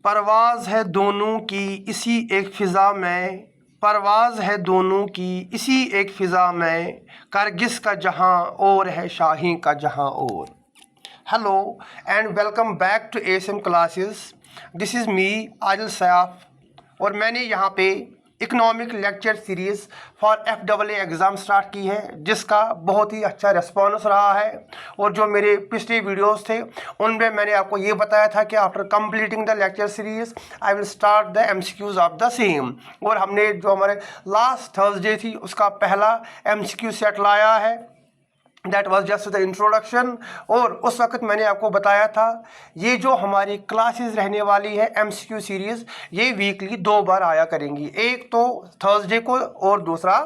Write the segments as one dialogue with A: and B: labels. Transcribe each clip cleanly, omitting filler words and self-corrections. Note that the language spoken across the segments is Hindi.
A: परवाज़ है दोनों की इसी एक फ़िज़ा में, परवाज़ है दोनों की इसी एक फ़िज़ा में, कारगिस का जहां और है शाही का जहां और। Hello and welcome back to ASM classes. This is me Adil Sayaf और मैंने यहाँ पे economic lecture series for FAA exam start की है, जिसका बहुत ही अच्छा रिस्पॉन्स रहा है। और जो मेरे पिछले वीडियोस थे उनमें मैंने आपको ये बताया था कि after completing the lecture series I will start the MCQs of the same. और हमने जो हमारे लास्ट थर्सडे थी उसका पहला MCQ सेट लाया है, that was just the introduction. और उस वक्त मैंने आपको बताया था ये जो हमारी क्लासेस रहने वाली है MCQ सीरीज़, ये वीकली 2 बार आया करेंगी, एक तो थर्सडे को और दूसरा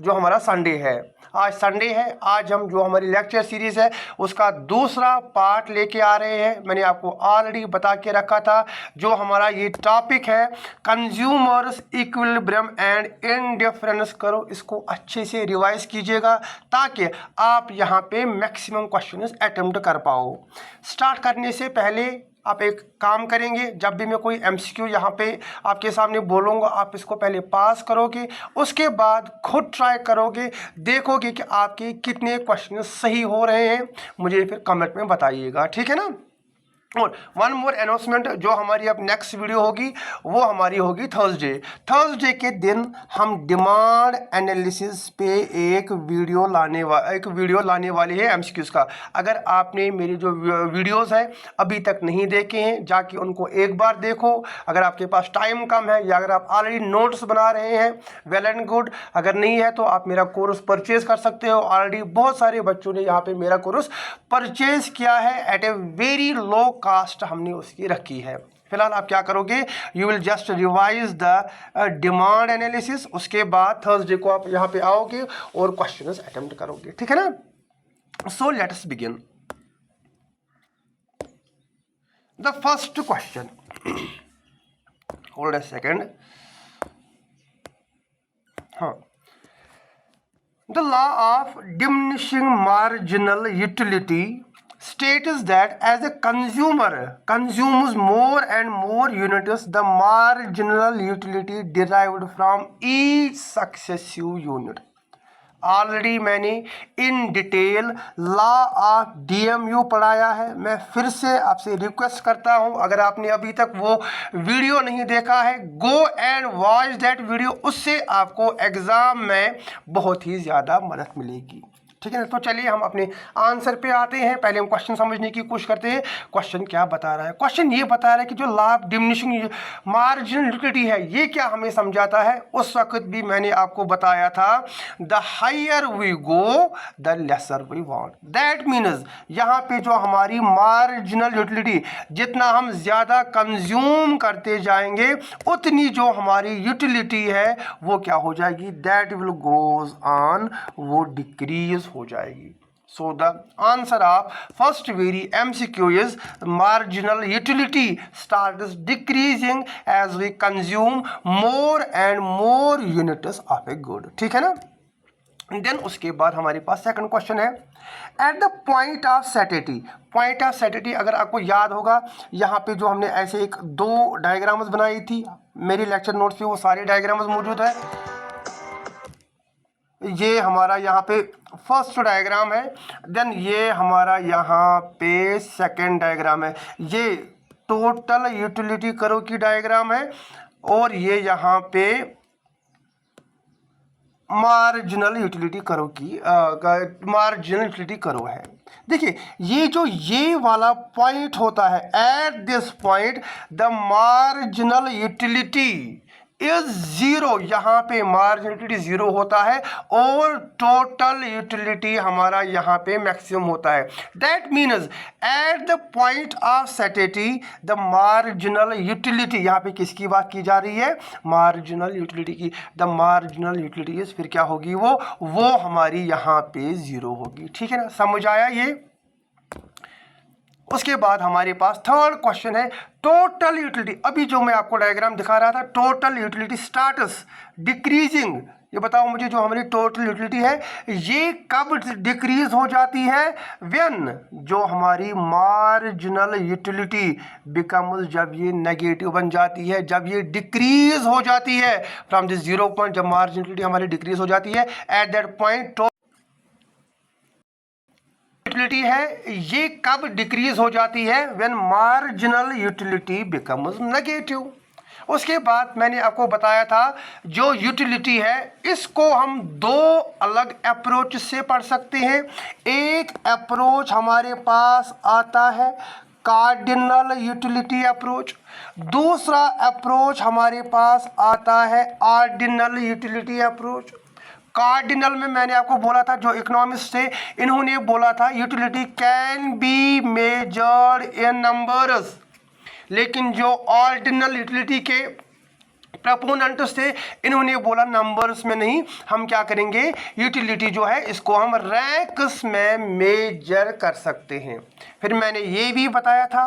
A: जो हमारा संडे है। आज संडे है, आज हम जो हमारी लेक्चर सीरीज़ है उसका दूसरा पार्ट लेके आ रहे हैं। मैंने आपको ऑलरेडी बता के रखा था जो हमारा ये टॉपिक है कंज्यूमर्स इक्विलिब्रियम एंड इंडिफरेंस करो, इसको अच्छे से रिवाइज कीजिएगा ताकि आप यहाँ पे मैक्सिमम क्वेश्चंस अटेम्प्ट कर पाओ। स्टार्ट करने से पहले आप एक काम करेंगे, जब भी मैं कोई MCQ यहाँ पे आपके सामने बोलूँगा आप इसको पहले पास करोगे, उसके बाद खुद ट्राई करोगे, देखोगे कि आपके कितने क्वेश्चन सही हो रहे हैं, मुझे फिर कमेंट में बताइएगा, ठीक है ना। और वन मोर अनाउंसमेंट, जो हमारी अब नेक्स्ट वीडियो होगी वो हमारी होगी थर्सडे के दिन हम डिमांड एनालिसिस पे एक वीडियो लाने वाले हैं MCQs का। अगर आपने मेरी जो वीडियोस है अभी तक नहीं देखे हैं, जाके उनको एक बार देखो। अगर आपके पास टाइम कम है या अगर आप ऑलरेडी नोट्स बना रहे हैं, वेल एंड गुड। अगर नहीं है तो आप मेरा कोर्स परचेज कर सकते हो। ऑलरेडी बहुत सारे बच्चों ने यहाँ पे मेरा कोर्स परचेज किया है at a very low cost हमने उसकी रखी है। फिलहाल आप क्या करोगे, you will just revise the demand analysis, उसके बाद थर्सडे को आप यहाँ पे आओगे और क्वेश्चंस अटेम्प्ट करोगे, ठीक है ना। So let us begin the first question. Hold a second. हाँ, the law of diminishing marginal utility states that as a consumer consumes more and more units, the marginal utility derived from each successive unit. Already मैंने in detail law of DMU पढ़ाया है। मैं फिर से आपसे रिक्वेस्ट करता हूं, अगर आपने अभी तक वो वीडियो नहीं देखा है, go and watch that video, उससे आपको एग्ज़ाम में बहुत ही ज़्यादा मदद मिलेगी, ठीक है ना। तो चलिए हम अपने आंसर पे आते हैं। पहले हम क्वेश्चन समझने की कोशिश करते हैं। क्वेश्चन क्या बता रहा है? क्वेश्चन ये बता रहा है कि जो law of diminishing marginal utility है, ये क्या हमें समझाता है? उस वक्त भी मैंने आपको बताया था, the higher we go the lesser we want. That means यहाँ पे जो हमारी मार्जिनल यूटिलिटी, जितना हम ज़्यादा कंज्यूम करते जाएंगे उतनी जो हमारी यूटिलिटी है वो क्या हो जाएगी? दैट विल गोज ऑन, वो डिक्रीज हो जाएगी। So the answer of first very MCQ is marginal utility starts decreasing as we consume more and more units of a good, ठीक है ना। देन उसके बाद हमारे पास सेकंड क्वेश्चन है, at the point of satiety. Point of satiety अगर आपको याद होगा, यहाँ पे जो हमने ऐसे एक 2 डायग्राम्स बनाई थी, मेरी लेक्चर नोट्स पे वो सारे डायग्राम्स मौजूद है। ये हमारा यहाँ पे फर्स्ट डायग्राम है, देन ये हमारा यहाँ पे सेकंड डायग्राम है। ये टोटल यूटिलिटी करो की डायग्राम है और ये यहाँ पे मार्जिनल यूटिलिटी करो की मार्जिनल यूटिलिटी करो है। देखिए ये वाला पॉइंट होता है, at this point the marginal utility is 0। यहाँ पे मार्जिनल यूटिलिटी 0 होता है और टोटल यूटिलिटी हमारा यहाँ पे मैक्सिमम होता है। That means at the point of satiety the marginal utility, यहाँ पे किसकी बात की जा रही है? मार्जिनल यूटिलिटी की। द मार्जिनल यूटिलिटी इज, फिर क्या होगी? वो हमारी यहाँ पे 0 होगी, ठीक है ना। समझ आया ये? उसके बाद हमारे पास थर्ड क्वेश्चन है, टोटल यूटिलिटी। अभी जो मैं आपको डायग्राम दिखा रहा था, टोटल यूटिलिटी स्टार्ट्स डिक्रीजिंग ये बताओ मुझे, जो हमारी टोटल यूटिलिटी है ये कब डिक्रीज हो जाती है? व्हेन, जो हमारी मार्जिनल यूटिलिटी बिकम्स, जब ये नेगेटिव बन जाती है, जब ये डिक्रीज हो जाती है फ्रॉम दिस 0 पॉइंट, जब मार्जिनल यूटिलिटी हमारी डिक्रीज हो जाती है, एट दैट पॉइंट यूटिलिटी है ये कब डिक्रीज हो जाती है? When marginal utility becomes negative. उसके बाद मैंने आपको बताया था जो यूटिलिटी है इसको हम दो अलग अप्रोच से पढ़ सकते हैं। एक अप्रोच हमारे पास आता है कार्डिनल यूटिलिटी अप्रोच, दूसरा अप्रोच हमारे पास आता है ऑर्डिनल यूटिलिटी अप्रोच। कार्डिनल में मैंने आपको बोला था, जो इकोनॉमिस्ट थे इन्होंने बोला था utility can be measured in numbers, लेकिन जो ऑर्डिनल यूटिलिटी के प्रपोनेंट्स थे इन्होंने बोला नंबर्स में नहीं, हम क्या करेंगे, यूटिलिटी जो है इसको हम रैंक्स में मेजर कर सकते हैं। फिर मैंने ये भी बताया था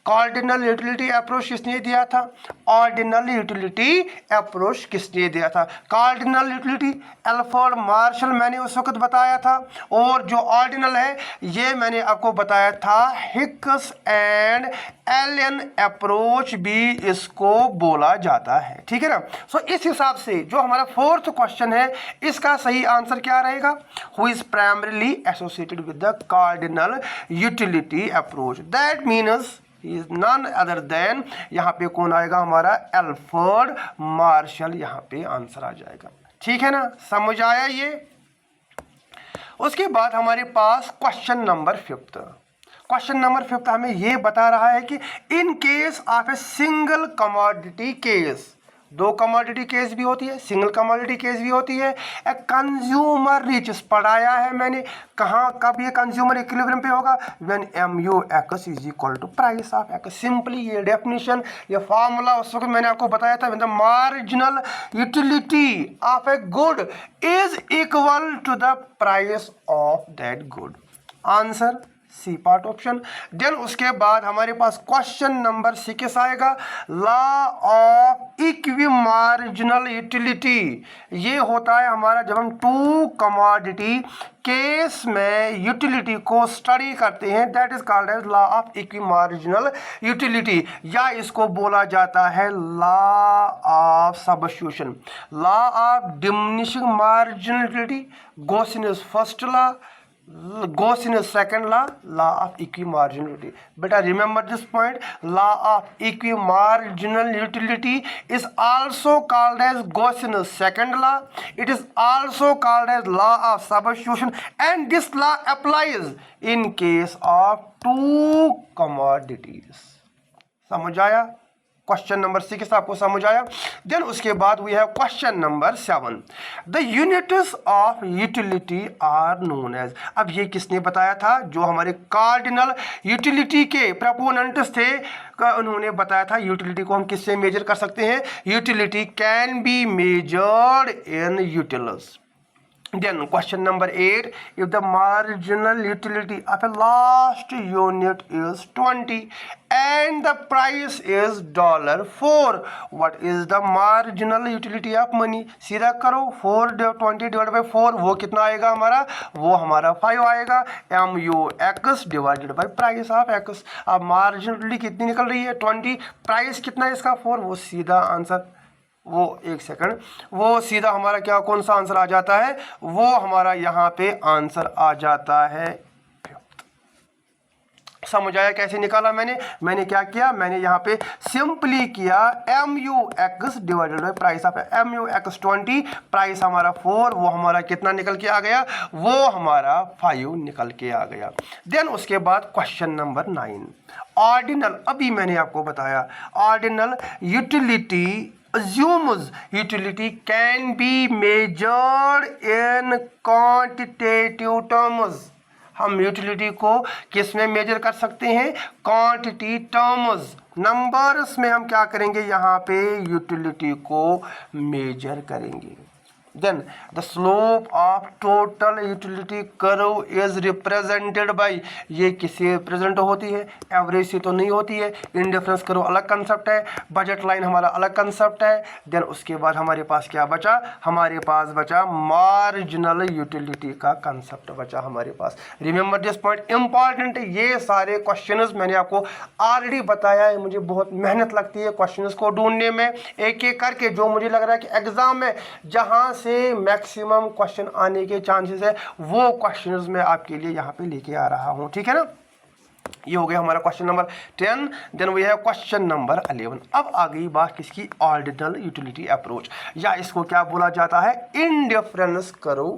A: कार्डिनल यूटिलिटी अप्रोच किसने दिया था, ऑर्डिनल यूटिलिटी अप्रोच किसने दिया था। कार्डिनल यूटिलिटी एल्फ्रेड मार्शल मैंने उस वक्त बताया था, और जो ऑर्डिनल है ये मैंने आपको बताया था हिक्स एंड एलन अप्रोच भी इसको बोला जाता है, ठीक है ना। सो इस हिसाब से जो हमारा फोर्थ क्वेश्चन है इसका सही आंसर क्या रहेगा, who is primarily associated with the cardinal utility approach, that means is none other than, यहाँ पे कौन आएगा हमारा, एल्फ्रेड मार्शल, यहाँ पे आंसर आ जाएगा, ठीक है ना, समझ आया ये। उसके बाद हमारे पास क्वेश्चन नंबर 5। क्वेश्चन नंबर 5 हमें ये बता रहा है कि in case of a single commodity case, दो कमोडिटी केस भी होती है, सिंगल कमोडिटी केस भी होती है, ए कंज्यूमर रीचेस, पढ़ाया है मैंने कहाँ, कब ये कंज्यूमर इक्विलिब्रियम पे होगा, when MUX is equal to price of X। Simply ये डेफिनेशन, ये फार्मूला उस वक्त मैंने आपको बताया था, when the marginal utility of a good is equal to the price of that good. Answer C part option. Then उसके बाद हमारे पास क्वेश्चन नंबर 6 आएगा, लॉ ऑफ इक्विमार्जिनल यूटिलिटी। ये होता है हमारा जब हम टू कमोडिटी केस में यूटिलिटी को स्टडी करते हैं, that is called as law of equimarginal utility, या इसको बोला जाता है law of substitution. Law of diminishing marginal utility goes in first law, goes in a second law, law of equimarginality. Beta, remember this point, law of equimarginal utility is also called as goes in a second law. It is also called as law of substitution, and this law applies in case of two commodities. समझ आया? क्वेश्चन नंबर 6 आपको समझ आया। देन उसके बाद we have question number 7, the units of utility are known as. अब ये किसने बताया था, जो हमारे कार्डिनल यूटिलिटी के प्रपोनेंट्स थे, उन्होंने बताया था यूटिलिटी को हम किससे मेजर कर सकते हैं, utility can be measured in utils. Then question number 8, if the marginal utility of a last unit is 20 and the price is $4, what is the marginal utility of money? सीधा करो, 420 डिवाइड बाई 4 वो कितना आएगा हमारा, वो हमारा 5 आएगा, MUX divided by price of X। अब मार्जिनल यूटिलिटी कितनी निकल रही है 20, प्राइस कितना है इसका 4, वो सीधा आंसर, वो एक सेकंड, वो सीधा हमारा क्या, कौन सा आंसर आ जाता है, वो हमारा यहाँ पे आंसर आ जाता है। समझ आया कैसे निकाला मैंने क्या किया, मैंने यहाँ पे सिंपली किया MUX divided by price of MUX 20, price हमारा 4, वो हमारा कितना निकल के आ गया, वो हमारा 5 निकल के आ गया। देन उसके बाद क्वेश्चन नंबर 9, ऑर्डिनल। अभी मैंने आपको बताया ordinal utility assumes utility can be measured in quantitative terms। हम यूटिलिटी को किस में मेजर कर सकते हैं, क्वांटिटी टर्म्स, नंबर्स में हम क्या करेंगे, यहाँ पे यूटिलिटी को मेजर करेंगे। Then the slope of total utility curve is represented by, ये किससे रिप्रेजेंट होती है, एवरेज से तो नहीं होती है। इंडिफरेंस कर्व अलग कंसेप्ट है, बजट लाइन हमारा अलग कंसेप्ट है। देन उसके बाद हमारे पास क्या बचा, हमारे पास बचा मार्जिनल यूटिलिटी का कंसेप्ट बचा हमारे पास। रिमेंबर दिस पॉइंट, इंपॉर्टेंट है। ये सारे क्वेश्चंस मैंने आपको ऑलरेडी बताया है, मुझे बहुत मेहनत लगती है क्वेश्चंस को ढूंढने में, एक एक करके। जो मुझे लग रहा है कि एग्जाम में जहां से मैक्सिमम क्वेश्चन आने के चांसेस है वो क्वेश्चंस मैं आपके लिए यहाँ पे लेके आ रहा हूँ, ठीक है ना। ये हो गया हमारा question number 10। Then we have question number 11। अब आ गई बात किसकी, ऑर्डिनल यूटिलिटी अप्रोच, या इसको क्या बोला जाता है, indifference curve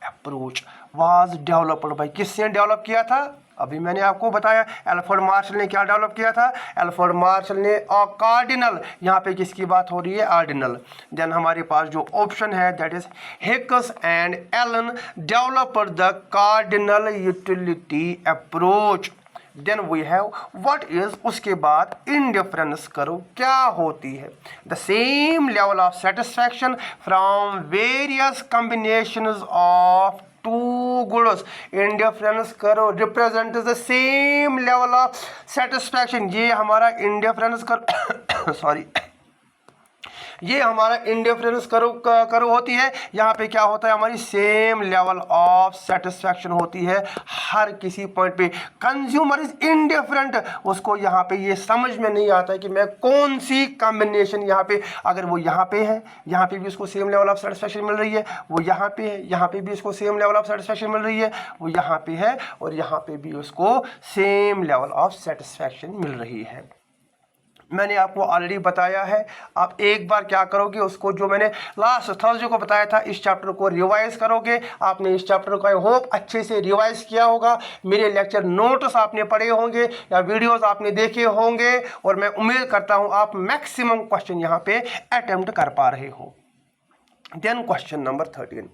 A: approach was developed by, किसने डेवलप किया था, अभी मैंने आपको बताया एल्फ्रेड मार्शल ने क्या डेवलप किया था, एल्फ्रेड मार्शल ने कार्डिनल, यहाँ पे किसकी बात हो रही है, ऑर्डिनल। देन हमारे पास जो ऑप्शन है that is Hicks and Allen developed the cardinal utility approach. Then we have what is, उसके बाद इंडिफरेंस कर्व क्या होती है, the same level of satisfaction from various combinations of two goods. Indifference curve represent the same level of satisfaction. ये हमारा इंडिफरेंस कर्व सॉरी ये हमारा इंडिफरेंस कर्व होती है। यहाँ पे क्या होता है, हमारी सेम लेवल ऑफ सेटिस्फैक्शन होती है हर किसी पॉइंट पे। कंज्यूमर इज इंडिफरेंट, उसको यहाँ पे ये समझ में नहीं आता है कि मैं कौन सी कॉम्बिनेशन यहाँ पे, अगर वो यहाँ पे है, यहाँ पे भी उसको सेम लेवल ऑफ सेटिस्फैक्शन मिल रही है, वो यहाँ पे है, यहाँ पे भी उसको सेम लेवल ऑफ सेटिस्फैक्शन मिल रही है, वो यहाँ पे है और यहाँ पे भी उसको सेम लेवल ऑफ सेटिस्फैक्शन मिल रही है। मैंने आपको ऑलरेडी बताया है, आप एक बार क्या करोगे, उसको जो मैंने लास्ट थर्सडे को बताया था, इस चैप्टर को रिवाइज करोगे। आपने इस चैप्टर को आई होप अच्छे से रिवाइज किया होगा, मेरे लेक्चर नोट्स आपने पढ़े होंगे या वीडियोस आपने देखे होंगे, और मैं उम्मीद करता हूं आप मैक्सिमम क्वेश्चन यहां पे अटेम्प्ट कर पा रहे हो। Then question number 13,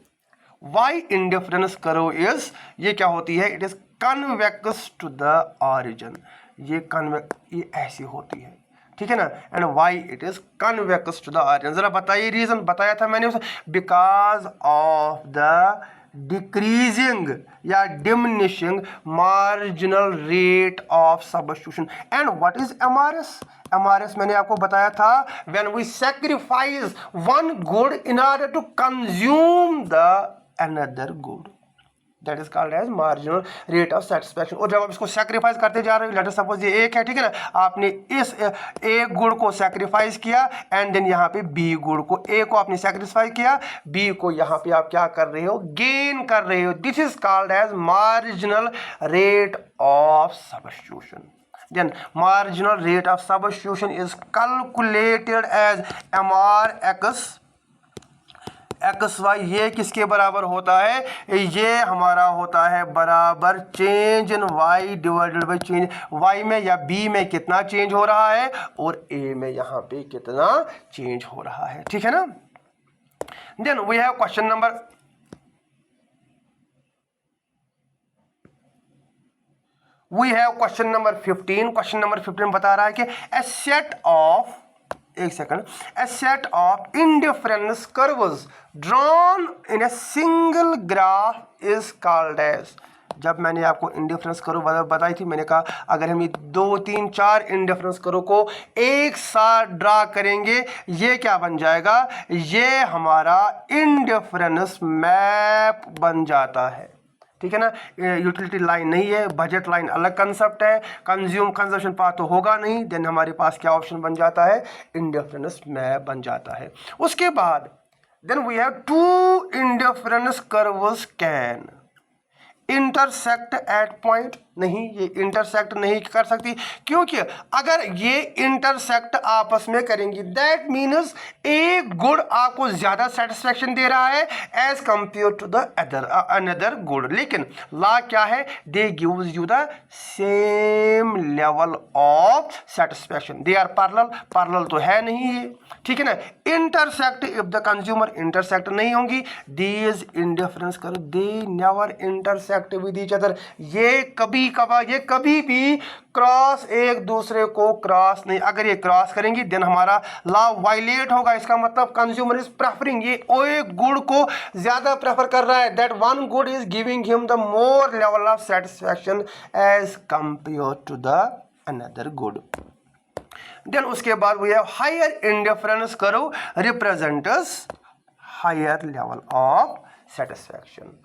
A: why indifference curve is, ये क्या होती है, it is convex to the origin. ये ऐसी होती है, ठीक है ना। And why it is convex to the origin, जरा बताइए रीजन, बताया था मैंने उसे, बिकॉज ऑफ द डिक्रीजिंग या diminishing marginal rate of substitution. And what is MRS, MRS मैंने आपको बताया था, when we sacrifice one good in order to consume the another good, that is called as marginal rate of satisfaction. और जब आप इसको सेक्रीफाइस करते जा रहे हो, लेट अस सपोज ये एक है, ठीक है ना, आपने इस एक गुड़ को सेक्रीफाइस किया एंड देन यहाँ पे बी गुड़ को, ए को आपने सेक्रीफाइस किया, बी को यहाँ पे आप क्या कर रहे हो, गेन कर रहे हो। This is called as marginal rate of substitution. Then marginal rate of substitution is calculated as MRX XY, ये किसके बराबर होता है, ये हमारा होता है बराबर change in y divided by change y में या b में कितना चेंज हो रहा है और a में यहाँ पे कितना चेंज हो रहा है, ठीक है ना। Then we have question number 15। क्वेश्चन नंबर 15 बता रहा है कि a set of indifference curves drawn in a single graph is called as। जब मैंने आपको इंडिफरेंस कर्व बताई थी, मैंने कहा अगर हम ये 2 3 4 इंडिफरेंस कर्व को एक साथ ड्रा करेंगे, ये क्या बन जाएगा, ये हमारा इंडिफरेंस मैप बन जाता है, ठीक है ना। यूटिलिटी लाइन नहीं है, बजट लाइन अलग कंसेप्ट है, कंजम्पशन पाथ तो होगा नहीं। देन हमारे पास क्या ऑप्शन बन जाता है, इंडिफरेंस मैप बन जाता है। उसके बाद then we have 2 indifference curves can intersect at point. नहीं, ये इंटरसेक्ट नहीं कर सकती, क्योंकि अगर ये इंटरसेक्ट आपस में करेंगी दैट मीन्स एक गुड आपको ज्यादा सेटिस्फैक्शन दे रहा है as compare to the another good. लेकिन लॉ क्या है, they gives you the same level of satisfaction, they are parallel तो है नहीं ये, ठीक है ना। Intersect if the consumer, intersect नहीं होंगी, these indifference curve, they never intersect with each other, ये कभी कबा, ये कभी भी क्रॉस एक दूसरे को क्रॉस नहीं, अगर ये क्रॉस करेंगी देन हमारा लॉ वायलेट होगा। इसका मतलब कंज्यूमर इज प्रेफरिंग, ये एक गुड को ज्यादा प्रेफर कर रहा है, that one good is giving him the more level of satisfaction as compare to the another good. Then उसके बाद we have higher indifference curve represents higher level of satisfaction.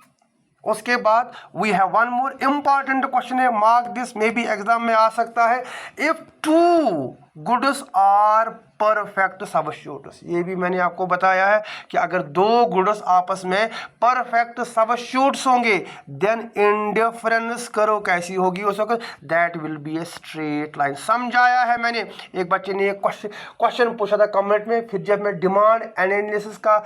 A: उसके बाद we have one more important question है, मार्क दिस, मे भी एग्जाम में आ सकता है। If two goods are perfect substitutes, ये भी मैंने आपको बताया है कि अगर दो गुड्स आपस में परफेक्ट सबस्टिट्यूट्स होंगे देन इंडिफरेंस करो कैसी होगी उस वक्त, that will be a straight line. समझाया है मैंने, एक बच्चे ने एक क्वेश्चन पूछा था कमेंट में, फिर जब मैं डिमांड एनालिसिस का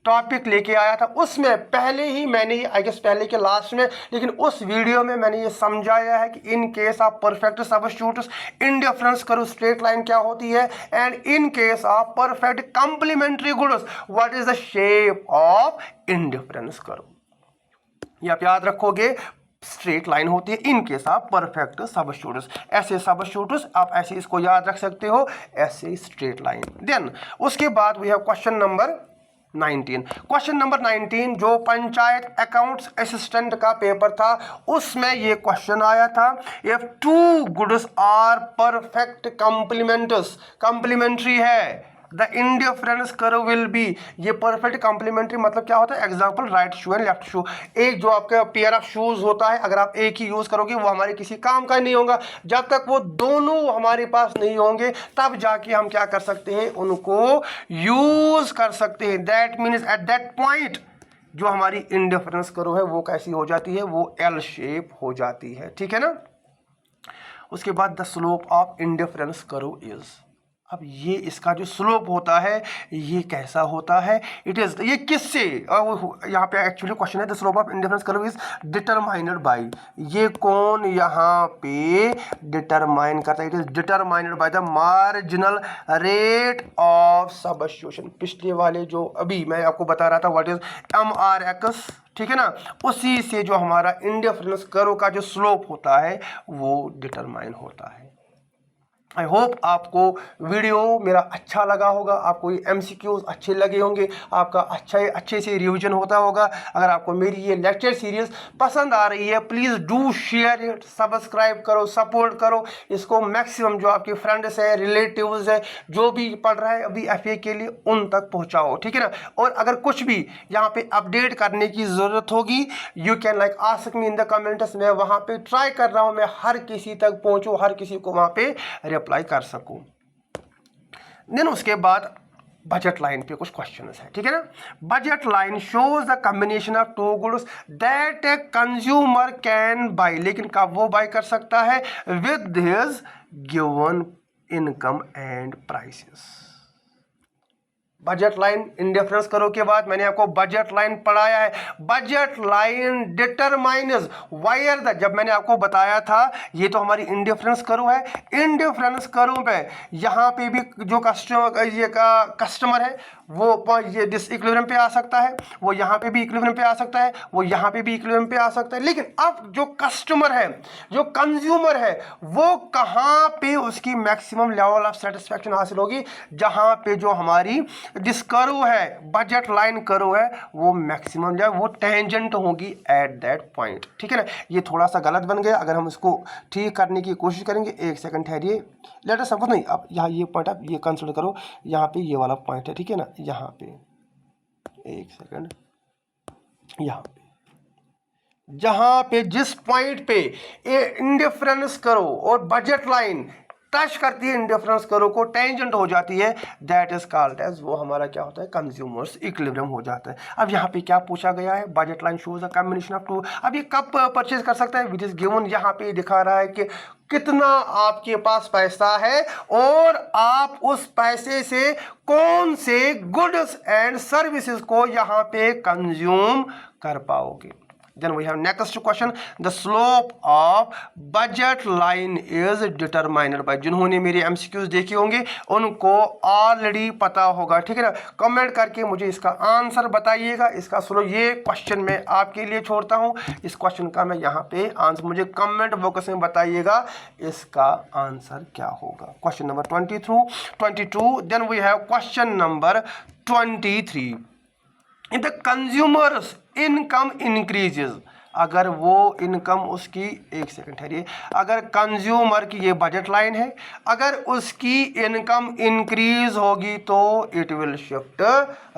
A: टॉपिक लेके आया था उसमें पहले ही मैंने, आई गेस पहले के लास्ट में, लेकिन उस वीडियो में मैंने ये समझाया है कि in case of perfect substitutes indifference curve straight line क्या होती है, and in case of perfect complementary goods what is the shape of indifference curve. ये आप याद रखोगे, स्ट्रेट लाइन होती है in case of perfect substitutes. ऐसे सबस्टिट्यूट्स आप ऐसे इसको याद रख सकते हो, ऐसे स्ट्रेट लाइन। देन उसके बाद we have question number 19। Question number 19 जो पंचायत अकाउंट्स असिस्टेंट का पेपर था उसमें ये क्वेश्चन आया था, if two goods are perfect complements, complementary है, the indifference curve will be, ये परफेक्ट कंप्लीमेंट्री मतलब क्या होता है, example right shoe and left shoe, एक जो आपका पेयर ऑफ शूज होता है अगर आप एक ही यूज करोगे वो हमारे किसी काम का नहीं होगा, जब तक वो दोनों हमारे पास नहीं होंगे तब जाके हम क्या कर सकते हैं, उनको यूज कर सकते हैं। That means at that point जो हमारी इंडिफरेंस कर्व है वो कैसी हो जाती है, वो एल शेप हो जाती है, ठीक है ना। उसके बाद the slope of indifference curve is, अब ये इसका जो स्लोप होता है ये कैसा होता है, इट इज, ये किससे, यहाँ पे एक्चुअली क्वेश्चन है the slope of indifference curve is determined by, ये कौन यहाँ पे डिटरमाइन करता है, it is determined by the marginal rate of substitution. पिछले वाले जो अभी मैं आपको बता रहा था व्हाट इज MRX, ठीक है ना, उसी से जो हमारा इंडिफरेंस कर्व का जो स्लोप होता है वो डिटरमाइन होता है। आई होप आपको वीडियो मेरा अच्छा लगा होगा, आपको ये MCQs अच्छे लगे होंगे, आपका अच्छे से रिवीजन होता होगा। अगर आपको मेरी ये लेक्चर सीरीज पसंद आ रही है please do share it, subscribe करो, सपोर्ट करो इसको, मैक्सिमम जो आपके फ्रेंड्स हैं, रिलेटिव्स हैं, जो भी पढ़ रहा है अभी FA के लिए उन तक पहुँचाओ, ठीक है ना। और अगर कुछ भी यहाँ पे अपडेट करने की ज़रूरत होगी you can like ask me in the comments, मैं वहाँ पे ट्राई कर रहा हूँ मैं हर किसी तक पहुँचूँ, हर किसी को वहाँ पे अप्लाई कर सकूं। देन उसके बाद बजट लाइन पे कुछ क्वेश्चंस है, ठीक है ना। Budget line shows the combination of two goods that a consumer can buy, लेकिन कब वो बाय कर सकता है, with his given income and prices. Budget line indifference करो के बाद मैंने आपको बजट लाइन पढ़ाया है, budget line determines where the, जब मैंने आपको बताया था ये तो हमारी इंडिफरेंस करो है, इंडिफरेंस करो पे यहाँ पे भी जो कस्टमर है वो ये डिसइक्विलिब्रियम पे आ सकता है, वो यहाँ पे भी इक्विलिब्रियम पे आ सकता है, वो यहाँ पे भी इक्विलिब्रियम पे आ सकता है, लेकिन अब जो कस्टमर है, जो कंज्यूमर है, वो कहाँ पे उसकी मैक्सिमम लेवल ऑफ सेटिस्फैक्शन हासिल होगी, जहाँ पे जो हमारी जिस कर्व है, बजट लाइन कर्व है, वो मैक्सिमम जो है वो टेंजेंट होगी एट दैट पॉइंट, ठीक है ना। ये थोड़ा सा गलत बन गया, अगर हम इसको ठीक करने की कोशिश करेंगे, एक सेकंड ठहरिए, लेटर सपोज नहीं, अब यहाँ ये पॉइंट आप ये कंसिडर करो, यहाँ पे ये वाला पॉइंट है, ठीक है ना, यहाँ पे एक सेकंड, यहाँ पे जहाँ पे जिस पॉइंट पे इंडिफरेंस करो और बजट लाइन टच करती है इंडिफरेंस करो को, टेंजेंट हो जाती है, दैट इज कॉल्ड एज, वो हमारा क्या होता है, कंज्यूमर्स इक्विलिब्रियम हो जाता है। अब यहाँ पे क्या पूछा गया है, budget line shows a combination of two, अब ये कब परचेज कर सकता है, विच इज गिवन, यहाँ पे दिखा रहा है कि कितना आपके पास पैसा है और आप उस पैसे से कौन से गुड्स एंड सर्विसेज को यहाँ पे कंज्यूम कर पाओगे। Then we have next question. The slope of budget line is determined by. जिन्होंने मेरे MCQs देखे होंगे उनको ऑलरेडी पता होगा, ठीक है ना। कमेंट करके मुझे इसका आंसर बताइएगा। इसका स्लो ये क्वेश्चन मैं आपके लिए छोड़ता हूँ। इस क्वेश्चन का मैं यहाँ पे आंसर मुझे कमेंट बॉक्स में बताइएगा इसका आंसर क्या होगा। Question number 22. Then we have question number 23. If the consumer's income increases, अगर वो इनकम उसकी, एक सेकंड ठहरिए, अगर कंज्यूमर की ये बजट लाइन है, अगर उसकी इनकम इंक्रीज होगी तो it will shift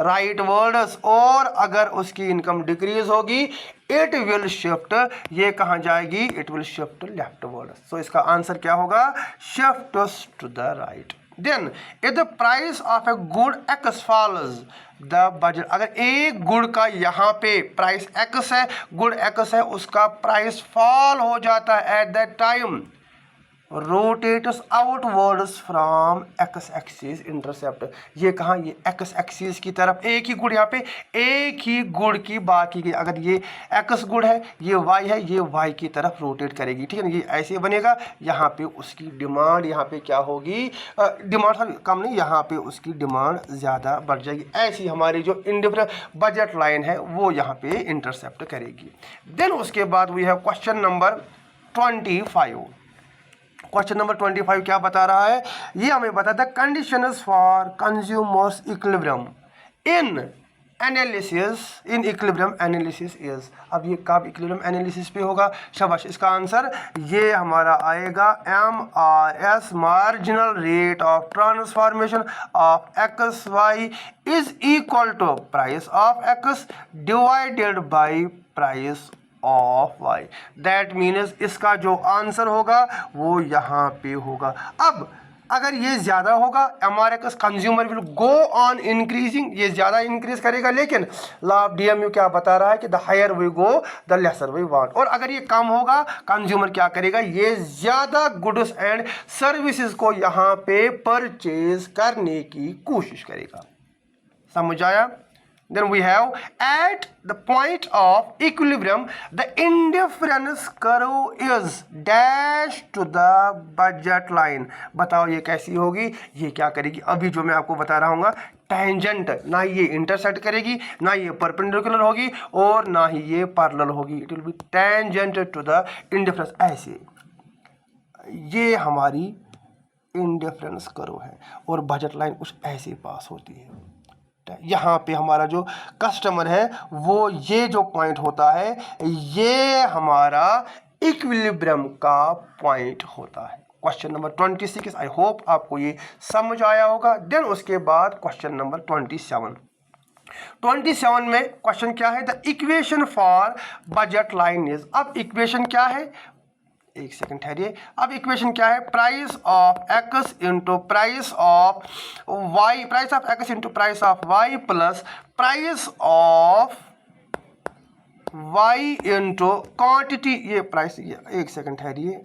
A: rightwards, और अगर उसकी इनकम डिक्रीज होगी इट विल शिफ्ट, ये कहाँ जाएगी, it will shift leftwards. So इसका आंसर क्या होगा, shift to the right. Then if the price of a good X falls the budget, अगर एक गुड़ का यहाँ पे प्राइस एक्स है, गुड़ एक्स है, उसका प्राइस फॉल हो जाता है at that time, rotates outwards from x axis intercept, ये कहाँ, ये एक्स एक्सिस की तरफ, एक ही गुड़ यहाँ पे, एक ही गुड़ की बाकी की, अगर ये एक्स गुड़ है, ये वाई है, ये वाई की तरफ रोटेट करेगी, ठीक है ना। ये ऐसे बनेगा, यहाँ पे उसकी डिमांड यहाँ पे क्या होगी, डिमांड कम नहीं, यहाँ पे उसकी डिमांड ज़्यादा बढ़ जाएगी। ऐसी हमारी जो इंडिफरेंट बजट लाइन है वो यहाँ पे इंटरसेप्ट करेगी। देन उसके बाद we have question number 25। Question number 25 क्या बता रहा है, ये हमें बताता है conditions for consumer's equilibrium in analysis, in equilibrium analysis is. अब ये कब इक्विलिब्रियम एनालिसिस पे होगा, शाबाश। इसका आंसर ये हमारा आएगा MRS, marginal rate of transformation of X Y is equal to price of X divided by price of Y. That means इसका जो आंसर होगा वो यहाँ पे होगा। अब अगर ये ज़्यादा होगा, MRS consumer will go on increasing, ये ज़्यादा इंक्रीज करेगा, लेकिन लॉ ऑफ DMU क्या बता रहा है कि the higher we go the lesser we want. और अगर ये कम होगा, कंज्यूमर क्या करेगा, ये ज़्यादा गुड्स एंड सर्विसेज को यहाँ पे परचेज करने की कोशिश करेगा। समझ आया। Then we have at the point of equilibrium, the indifference curve is dash to the budget line। बताओ ये कैसी होगी, ये क्या करेगी, अभी जो मैं आपको बता रहा हूँ, टेंजेंट, ना ये इंटरसेक्ट करेगी, ना ये परपेंडिकुलर होगी, और ना ही ये पैरेलल होगी। It will be tangent to the indifference. ऐसे ये हमारी इंडिफरेंस कर्व है, और बजट लाइन कुछ ऐसे पास होती है। यहाँ पे हमारा जो कस्टमर है वो ये जो पॉइंट होता है, ये हमारा इक्विलिब्रियम का पॉइंट होता है। क्वेश्चन नंबर 26, आई होप आपको ये समझ आया होगा। देन उसके बाद क्वेश्चन नंबर 27 में क्वेश्चन क्या है, the equation for budget line is. अब इक्वेशन क्या है, एक सेकंड ठहरिए। अब इक्वेशन क्या है, price of X into price of Y, price of X into price of Y plus price of Y into quantity, ये प्राइस, ये एक सेकंड ठहरिए,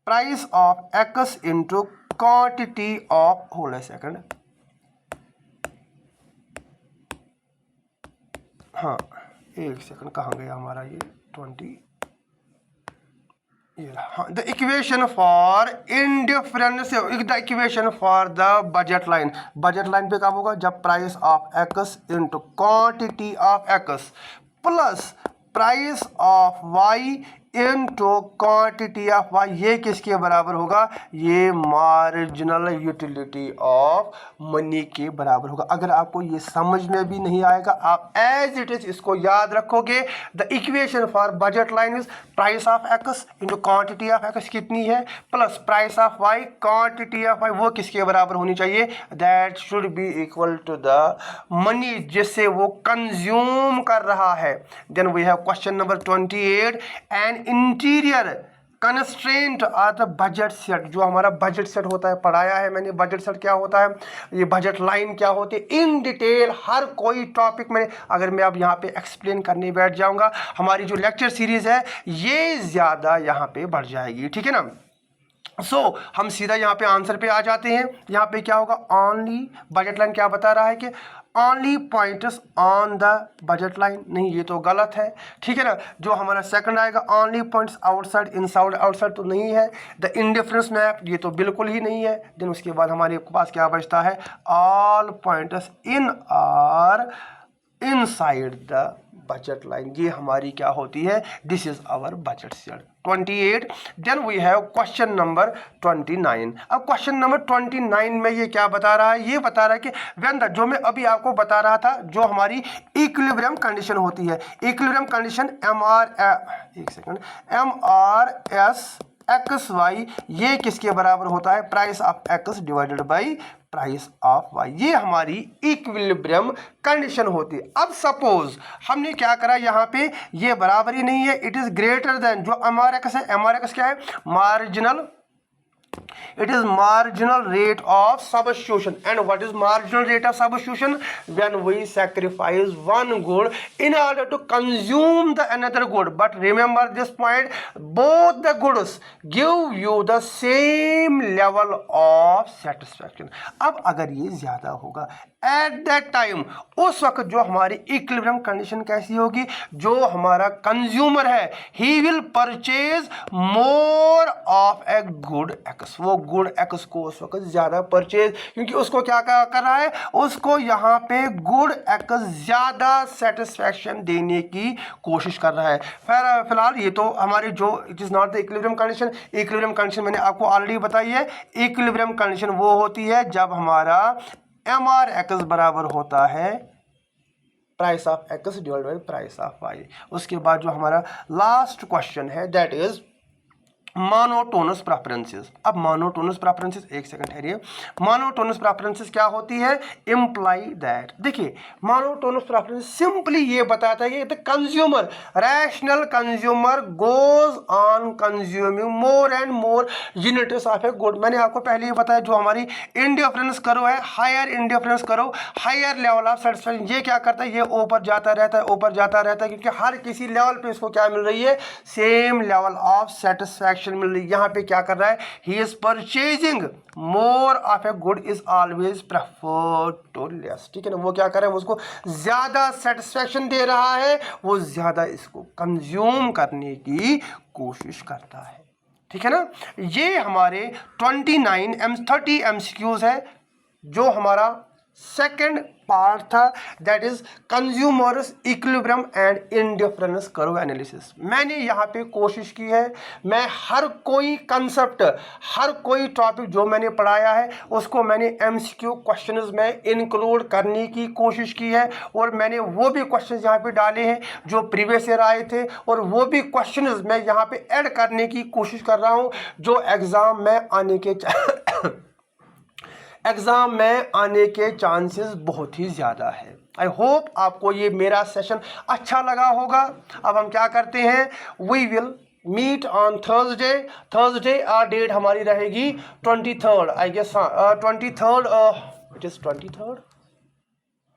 A: price of X into quantity of, hold a second, हाँ एक सेकंड, कहाँ गया हमारा ये 20, the equation for indifference, the equation for the budget line. Budget line पे कब होगा, जब price of X into quantity of X plus price of Y into quantity of Y, ये किसके बराबर होगा, ये मार्जिनल यूटिलिटी ऑफ मनी के बराबर होगा। अगर आपको ये समझ में भी नहीं आएगा, आप एज इट इज इसको याद रखोगे। The equation for budget line is price of X into quantity of X कितनी है, plus price of Y quantity of Y, वो किसके बराबर होनी चाहिए, that should be equal to the money जिससे वो कंज्यूम कर रहा है। Then we have question number 28, and interior constraint are the budget set. जो हमारा बजट सेट होता है, पढ़ाया है मैंने बजट सेट क्या होता है, ये बजट लाइन क्या होती है, इन डिटेल हर कोई टॉपिक में अगर मैं अब यहाँ पे एक्सप्लेन करने बैठ जाऊँगा, हमारी जो लेक्चर सीरीज़ है ये ज़्यादा यहाँ पे बढ़ जाएगी, ठीक है ना। हम सीधा यहाँ पे आंसर पे आ जाते हैं। यहाँ पे क्या होगा, ओनली बजट लाइन क्या बता रहा है कि only points on the budget line, नहीं ये तो गलत है, ठीक है ना। जो हमारा सेकंड आएगा only points outside inside, outside तो नहीं है। द इंडिफरेंस मैप ये तो बिल्कुल ही नहीं है। देन उसके बाद हमारे पास क्या बचता है, all points in are inside the budget line, ये हमारी क्या होती है, this is our budget share 28। Then we have question number 29। अब क्वेश्चन नंबर 29 में ये क्या बता रहा है, ये बता रहा है कि व्हेन द, जो मैं अभी आपको बता रहा था, जो हमारी इक्विलिब्रियम कंडीशन होती है, equilibrium condition MRS X Y, ये किसके बराबर होता है, price of X divided by price of Y, ये हमारी इक्विलिब्रियम कंडीशन होती है। अब सपोज हमने क्या करा, यहाँ पे ये बराबर ही नहीं है, इट इज ग्रेटर देन, जो MRX है, MRX क्या है, marginal, it is marginal rate of substitution. And what is marginal rate of substitution? When we sacrifice one good in order to consume the another good. But remember this point, both the goods give you the same level of satisfaction. अब अगर ये ज्यादा होगा एट दैट टाइम, उस वक्त जो हमारी इक्विलिब्रियम कंडीशन कैसी होगी, जो हमारा कंज्यूमर है he will purchase more of a good x, वो गुड एक्स को उस वक्त ज्यादा परचेज, क्योंकि उसको क्या कर रहा है, उसको यहाँ पे गुड एक्स ज्यादा सेटिस्फैक्शन देने की कोशिश कर रहा है। फिलहाल ये तो हमारी जो it is not the equilibrium condition, equilibrium condition मैंने आपको ऑलरेडी बताई है, इक्विलिब्रियम कंडीशन वो होती है जब हमारा MRX बराबर होता है price of X divide by price of Y. उसके बाद जो हमारा लास्ट क्वेश्चन है दैट इज मोनोटोनस प्रेफरेंसेस। अब मोनोटोनस प्रेफरेंसेस, एक सेकंड ठहरिए, मोनोटोनस प्रेफरेंसेस क्या होती है, इम्प्लाई दैट, देखिए मोनोटोनस प्रेफरेंस सिंपली ये बताता है कि the consumer, rational consumer goes on consuming more and more units of a good. मैंने आपको पहले ही बताया, जो हमारी इंडिफरेंस करो है, हायर इंडिफरेंस करो, हायर लेवल ऑफ सेटिस्फैक्शन, ये क्या करता है, ये ऊपर जाता रहता है, ऊपर जाता रहता है, क्योंकि हर किसी लेवल पे इसको क्या मिल रही है, सेम लेवल ऑफ सेटिस्फैक्शन मिल रही है। यहाँ पे क्या कर रहा है, he is purchasing more of a good is always preferred to less, ठीक है ना। वो क्या कर रहा है, उसको ज्यादा सेटिस्फैक्शन दे रहा है, वो ज्यादा इसको कंज्यूम करने की कोशिश करता है, ठीक है ना। ये हमारे 30 MCQs है, जो हमारा सेकेंड पार्ट था, that is consumers equilibrium and indifference curve analysis. मैंने यहाँ पे कोशिश की है, मैं हर कोई कंसेप्ट, हर कोई टॉपिक जो मैंने पढ़ाया है उसको मैंने MCQ क्वेश्चंस में इंक्लूड करने की कोशिश की है, और मैंने वो भी क्वेश्चंस यहाँ पे डाले हैं जो प्रीवियस ईयर आए थे, और वो भी क्वेश्चंस मैं यहाँ पे ऐड करने की कोशिश कर रहा हूँ जो एग्जाम में आने के चांसेस बहुत ही ज़्यादा है। आई होप आपको ये मेरा सेशन अच्छा लगा होगा। अब हम क्या करते हैं, we will meet on Thursday date हमारी रहेगी 23rd, I guess, 23rd, it is 23rd,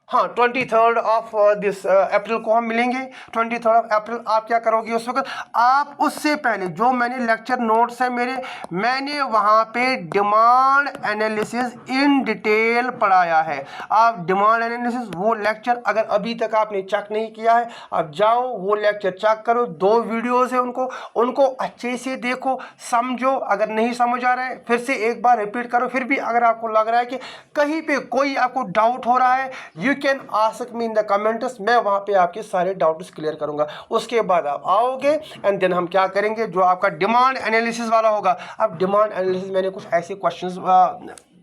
A: हाँ 23rd ऑफ दिस अप्रैल को हम मिलेंगे। 23rd ऑफ अप्रैल आप क्या करोगे उस वक्त, आप उससे पहले जो मैंने लेक्चर नोट्स है मेरे, मैंने वहाँ पे डिमांड एनालिसिस इन डिटेल पढ़ाया है। आप डिमांड एनालिसिस वो लेक्चर अगर अभी तक आपने चेक नहीं किया है, आप जाओ वो लेक्चर चेक करो, 2 वीडियोज़ है, उनको अच्छे से देखो, समझो। अगर नहीं समझ आ रहा है फिर से एक बार रिपीट करो। फिर भी अगर आपको लग रहा है कि कहीं पे कोई आपको डाउट हो रहा है, you can ask me in the comments, मैं वहाँ पे आपके सारे डाउट्स क्लियर करूँगा। उसके बाद आप आओगे एंड देन हम क्या करेंगे, जो आपका डिमांड एनालिसिस वाला होगा। अब डिमांड एनालिसिस मैंने कुछ ऐसे क्वेश्चंस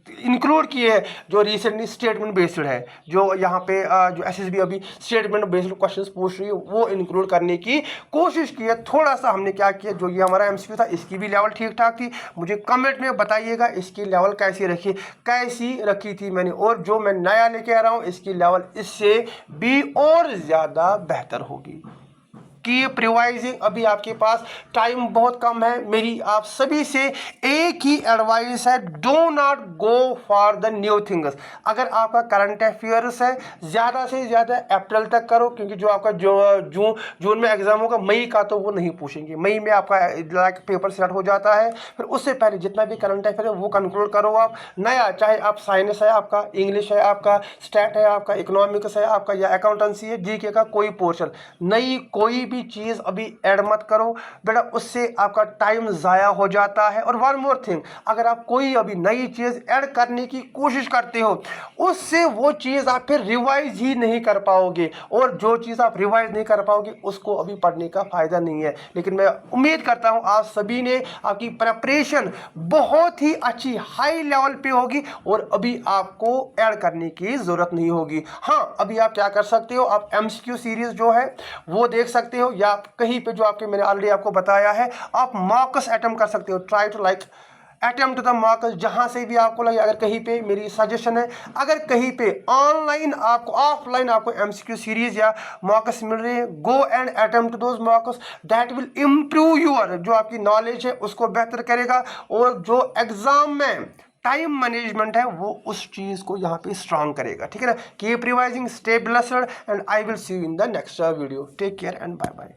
A: इंक्लूड किए हैं जो रिसेंटली स्टेटमेंट बेस्ड है, जो यहाँ पे जो SSB अभी स्टेटमेंट बेस्ड क्वेश्चंस पूछ रही है, वो इंक्लूड करने की कोशिश की है। थोड़ा सा हमने क्या किया, जो ये हमारा MCQ था इसकी भी लेवल ठीक ठाक थी। मुझे कमेंट में बताइएगा इसकी लेवल कैसी रखी थी मैंने, और जो मैं नया लेके आ रहा हूँ इसकी लेवल इससे भी और ज़्यादा बेहतर होगी। Keep revising. अभी आपके पास टाइम बहुत कम है। मेरी आप सभी से एक ही एडवाइस है, do not go for the new things. अगर आपका करंट अफेयर्स है ज़्यादा से ज़्यादा अप्रैल तक करो, क्योंकि जो आपका जून में एग्जाम होगा, मई का तो वो नहीं पूछेंगे। मई में आपका पेपर स्टार्ट हो जाता है। फिर उससे पहले जितना भी करंट अफेयर है वो कंक्लूड करो आप। नया चाहे आप साइंस है, आपका इंग्लिश है, आपका स्टैट है, आपका इकोनॉमिक्स है, आपका या अकाउंटेंसी है, जीके का कोई पोर्शन, नई कोई भी चीज़ अभी ऐड मत करो बेटा, उससे आपका टाइम ज़ाया हो जाता है। और वन मोर थिंग, अगर आप कोई अभी नई चीज़ ऐड करने की कोशिश करते हो, उससे वो चीज़ आप फिर रिवाइज ही नहीं कर पाओगे, और जो चीज़ आप रिवाइज नहीं कर पाओगे उसको अभी पढ़ने का फ़ायदा नहीं है। लेकिन मैं उम्मीद करता हूँ आप सभी ने, आपकी प्रिपरेशन बहुत ही अच्छी हाई लेवल पे होगी और अभी आपको ऐड करने की ज़रूरत नहीं होगी। हाँ, अभी आप क्या कर सकते हो, आप MCQ सीरीज़ जो है वो देख सकते हो, या कहीं पे जो आपके मैंने ऑलरेडी आपको बताया है, आप मॉकस अटेम्प्ट कर सकते हो। Try to like attempt the mocks, जहाँ से भी आपको लगे। अगर कहीं पे, मेरी सजेशन है, अगर कहीं पे ऑनलाइन आपको, ऑफलाइन आपको MCQ सीरीज या मॉकस मिल रहे हैं, go and attempt those mocks. That will improve your, जो आपकी नॉलेज है उसको बेहतर करेगा, और जो एग्जाम में टाइम मैनेजमेंट है वो उस चीज़ को यहाँ पे स्ट्रांग करेगा। ठीक है ना। Keep revising, stay blessed, and I will see you in the next video. Take care and bye bye.